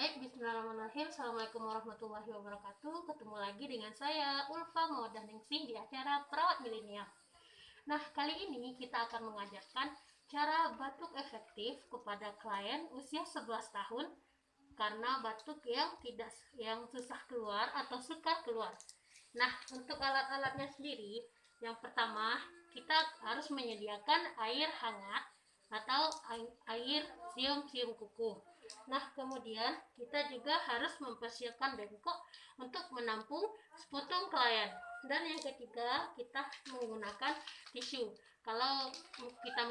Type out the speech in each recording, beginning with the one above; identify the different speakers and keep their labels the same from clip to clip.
Speaker 1: Baik, bismillahirrahmanirrahim. Assalamualaikum warahmatullahi wabarakatuh. Ketemu lagi dengan saya, Ulfa Mawaddah Ningsih, di acara Perawat Milenial. Nah, kali ini kita akan mengajarkan cara batuk efektif kepada klien usia 11 tahun karena batuk yang susah keluar atau sukar keluar. Nah, untuk alat-alatnya sendiri, yang pertama kita harus menyediakan air hangat atau air sium kuku. Nah, kemudian kita juga harus mempersiapkan bengkok untuk menampung sputum klien. Dan yang ketiga, kita menggunakan tisu. Kalau kita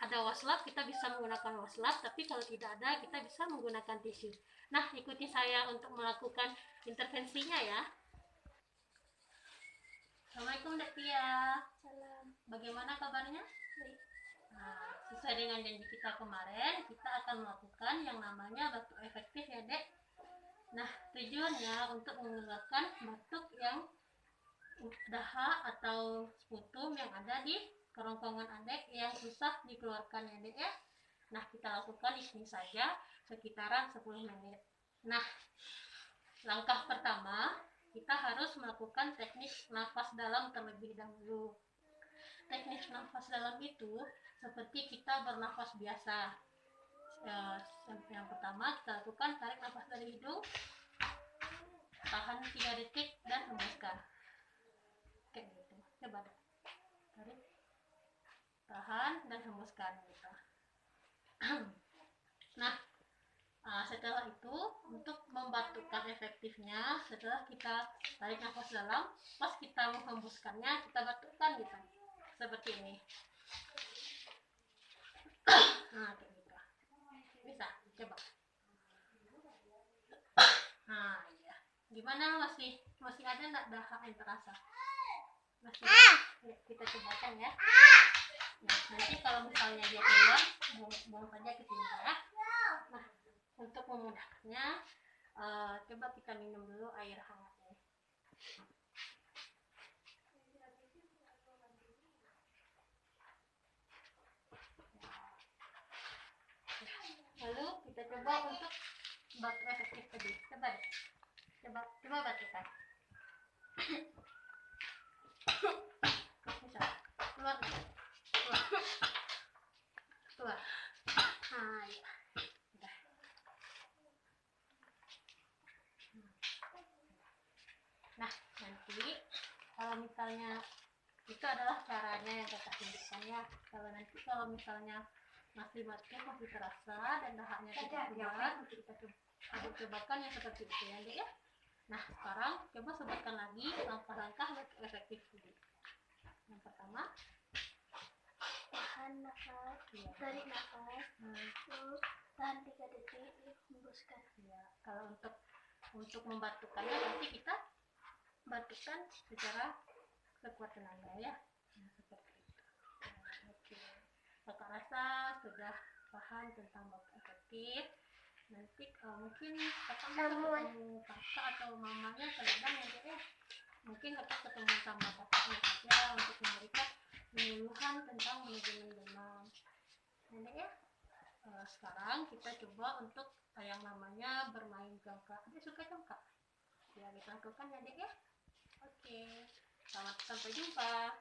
Speaker 1: ada waslap, kita bisa menggunakan waslap, tapi kalau tidak ada, kita bisa menggunakan tisu. Nah, ikuti saya untuk melakukan intervensinya ya. Assalamualaikum Dek Tia.
Speaker 2: Salam.
Speaker 1: Bagaimana kabarnya?
Speaker 2: Baik.
Speaker 1: Nah, sesuai dengan janji kita kemarin, kita akan melakukan yang namanya batuk efektif ya Dek. Nah, tujuannya untuk mengeluarkan batuk yang dahak atau sputum yang ada di kerongkongan Adek yang susah dikeluarkan ya Dek ya. Nah, kita lakukan di sini saja sekitaran 10 menit. Nah, langkah pertama kita harus melakukan teknik nafas dalam terlebih dahulu. Teknik nafas dalam itu seperti kita bernafas biasa. Yang pertama kita lakukan tarik nafas dari hidung, tahan 3 detik dan hembuskan. Kayak gitu. Coba deh. Tarik, tahan dan hembuskan gitu. Nah, setelah itu untuk membatukkan efektifnya, setelah kita tarik nafas dalam, pas kita menghembuskannya kita batukkan gitu. Seperti ini. Nah, kayak gitu. Bisa, coba. Nah, ya. Gimana, masih ada nggak dahak yang terasa? Masih? Ya, kita cobakan ya. Nah, nanti kalau misalnya dia keluar, buang saja ke sini ya. Nah, untuk memudahkannya, coba kita minum dulu air hangatnya. Lalu kita coba untuk batuk efektif tadi. Coba deh. Coba batukkan. Bisa. Keluar. Nah, ya. Udah. Nah, nanti kalau misalnya itu adalah caranya yang kakak tunjukkan ya. Kalau misalnya masih batuk masih terasa dan dahaknya tidak keluar, kita cobakan yang seperti itu ya Dek ya. Nah, sekarang coba sebutkan lagi langkah-langkah batuk efektif ini. Yang pertama,
Speaker 2: Tahan nafas, tarik nafas, terus tahan 3 detik, hembuskan.
Speaker 1: ya, kalau untuk membatukkannya nanti kita batukkan secara sekuat tenaga ya. Nah, seperti itu. Nah, oke. Kakak rasa sudah paham tentang batuk efektif. Nanti mungkin kakak mau ketemu kakak atau mamanya kadang ya Dek ya. Mungkin kakak ketemu sama kakaknya saja untuk memberikan penyuluhan tentang manajemen demam. Nah Dek ya. Sekarang kita coba untuk yang namanya bermain jongkak. Dia suka jongkak? Ya, kita lakukan ya Dek ya. Oke. Sampai jumpa.